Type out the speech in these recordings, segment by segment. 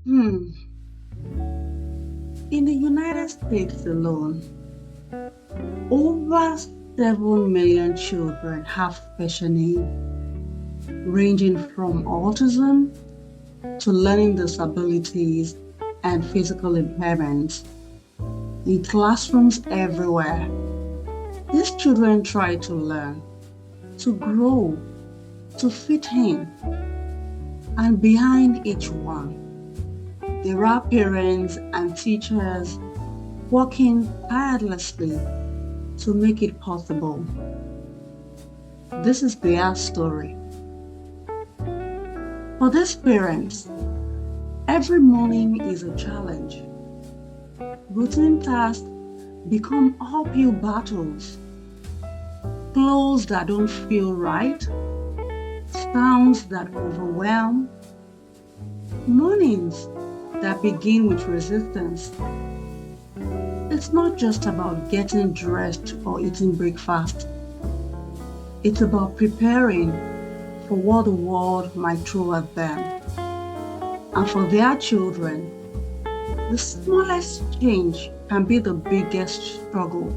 Hmm. In the United States alone, over 7 million children have special needs, ranging from autism to learning disabilities and physical impairments. In classrooms everywhere, these children try to learn, to grow, to fit in, and behind each one, there are parents and teachers working tirelessly to make it possible. This is their story. For these parents, every morning is a challenge. Routine tasks become uphill battles. Clothes that don't feel right, sounds that overwhelm, mornings that begin with resistance. It's not just about getting dressed or eating breakfast. It's about preparing for what the world might throw at them. And for their children, the smallest change can be the biggest struggle.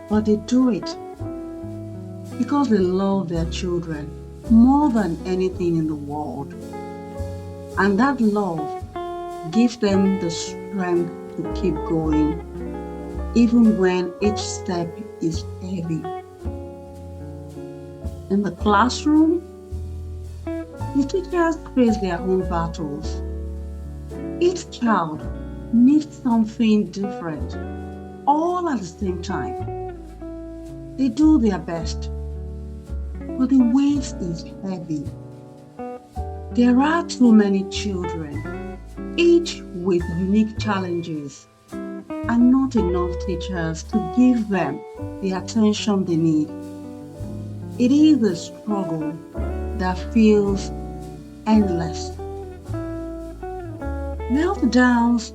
But they do it because they love their children more than anything in the world. And that love gives them the strength to keep going, even when each step is heavy. In the classroom, the teachers face their own battles. Each child needs something different, all at the same time. They do their best, but the weight is heavy. There are too many children, each with unique challenges, and not enough teachers to give them the attention they need. It is a struggle that feels endless. Meltdowns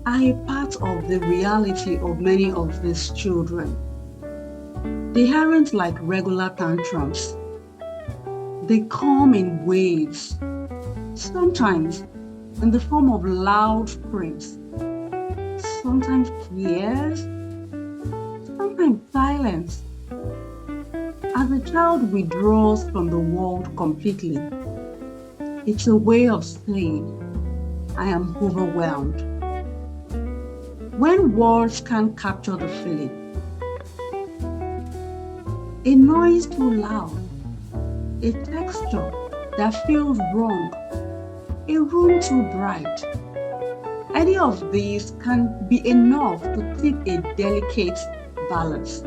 are a part of the reality of many of these children. They aren't like regular tantrums. They come in waves, sometimes in the form of loud screams, sometimes tears, sometimes silence. As a child withdraws from the world completely, it's a way of saying, I am overwhelmed. When words can't capture the feeling, a noise too loud, a texture that feels wrong, a room too bright. Any of these can be enough to tip a delicate balance.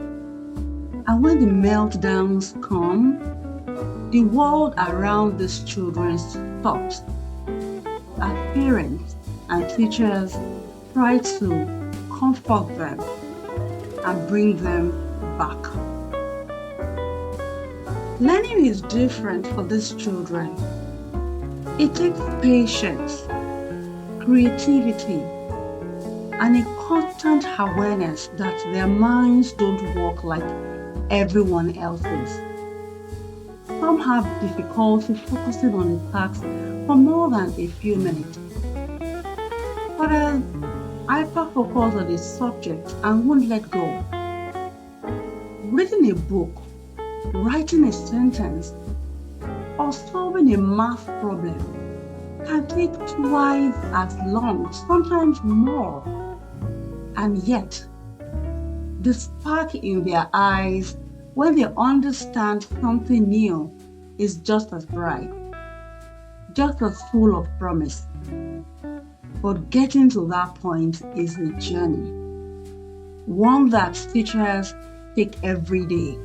And when the meltdowns come, the world around these children stops. As parents and teachers try to comfort them and bring them back. Learning is different for these children. It takes patience, creativity, and a constant awareness that their minds don't work like everyone else's. Some have difficulty focusing on a task for more than a few minutes. Others hyper-focus on a subject and won't let go. Reading a book, writing a sentence, or solving a math problem can take twice as long, sometimes more. And yet, the spark in their eyes when they understand something new is just as bright, just as full of promise. But getting to that point is a journey, one that teachers take every day,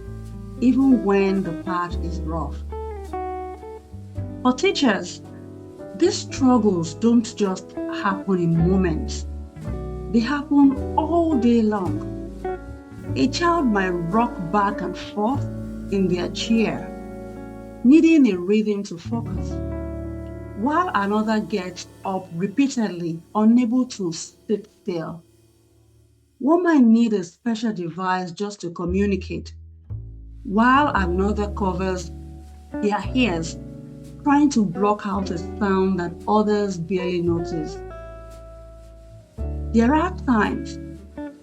even when the path is rough. For teachers, these struggles don't just happen in moments, they happen all day long. A child might rock back and forth in their chair, needing a rhythm to focus, while another gets up repeatedly, unable to sit still. One might need a special device just to communicate, while another covers their ears trying to block out a sound that others barely notice. There are times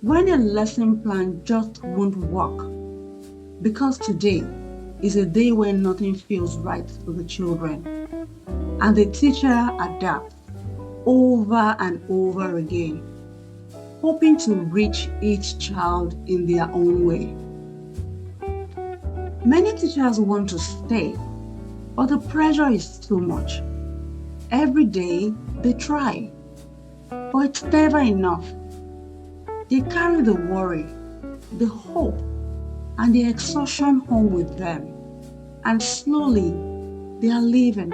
when a lesson plan just won't work because today is a day when nothing feels right for the children, and the teacher adapts over and over again, hoping to reach each child in their own way. Many teachers want to stay, but the pressure is too much. Every day they try, but it's never enough. They carry the worry, the hope, and the exhaustion home with them. And slowly, they are leaving.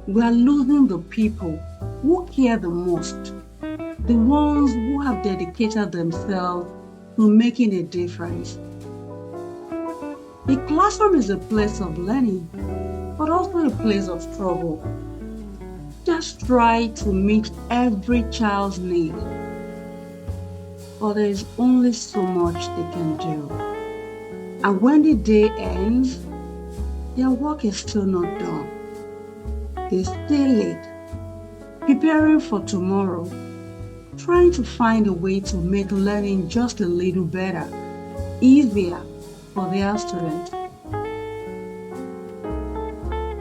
We are losing the people who care the most, the ones who have dedicated themselves to making a difference. The classroom is a place of learning, but also a place of struggle. Just try to meet every child's need, but there is only so much they can do. And when the day ends, their work is still not done. They stay late, preparing for tomorrow, trying to find a way to make learning just a little better, easier for their students.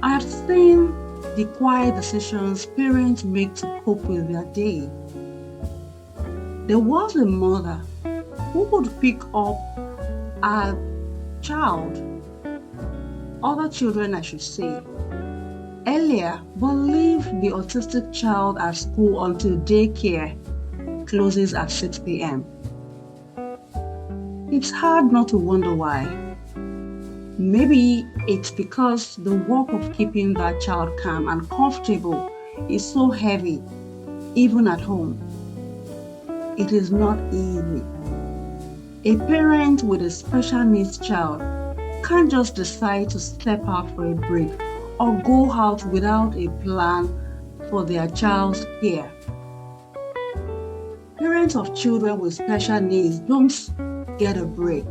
I have seen the quiet decisions parents make to cope with their day. There was a mother who would pick up a child, other children I should say, earlier, but leave the autistic child at school until daycare closes at 6 p.m. It's hard not to wonder why. Maybe it's because the work of keeping that child calm and comfortable is so heavy, even at home. It is not easy. A parent with a special needs child can't just decide to step out for a break or go out without a plan for their child's care. Parents of children with special needs don't get a break.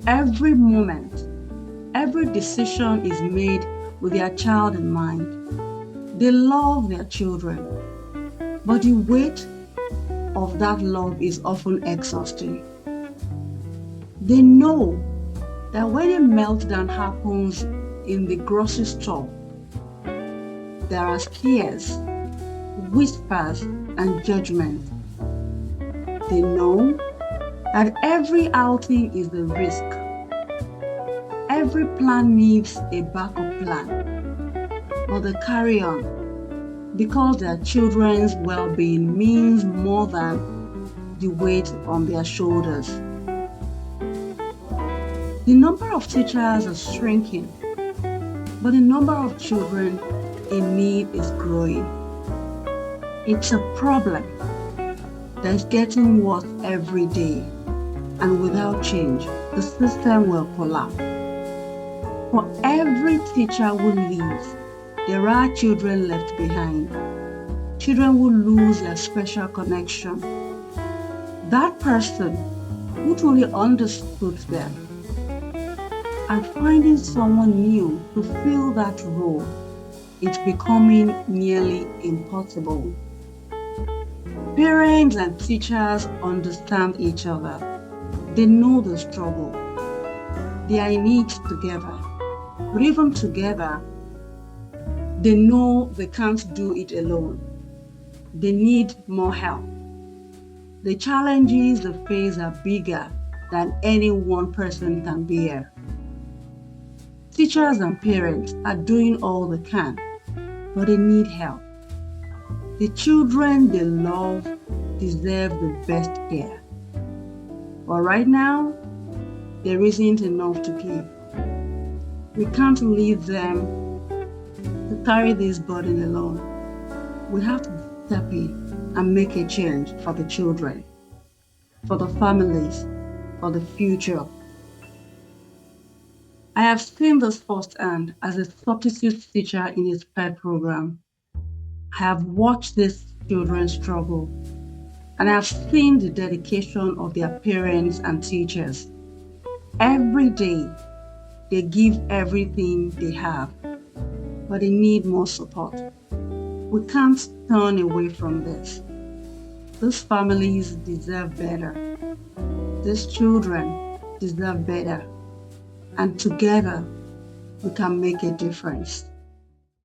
Every moment, every decision is made with their child in mind. They love their children, but the weight of that love is often exhausting. They know that when a meltdown happens in the grocery store, there are scares, whispers, and judgment. They know that every outing is a risk. Every plan needs a backup plan, but they carry on because their children's well-being means more than the weight on their shoulders. The number of teachers is shrinking, but the number of children in need is growing. It's a problem that's getting worse every day, and without change, the system will collapse. For every teacher who leaves, there are children left behind. Children who lose their special connection. That person who truly understood them. And finding someone new to fill that role is becoming nearly impossible. Parents and teachers understand each other. They know the struggle. They are in it together. But even together, they know they can't do it alone. They need more help. The challenges they face are bigger than any one person can bear. Teachers and parents are doing all they can, but they need help. The children they love deserve the best care. But right now, there isn't enough to give. We can't leave them to carry this burden alone. We have to step in and make a change for the children, for the families, for the future. I have seen this firsthand as a substitute teacher in a SPED program. I have watched these children struggle, and I have seen the dedication of their parents and teachers. Every day, they give everything they have, but they need more support. We can't turn away from this. These families deserve better. These children deserve better. And together, we can make a difference.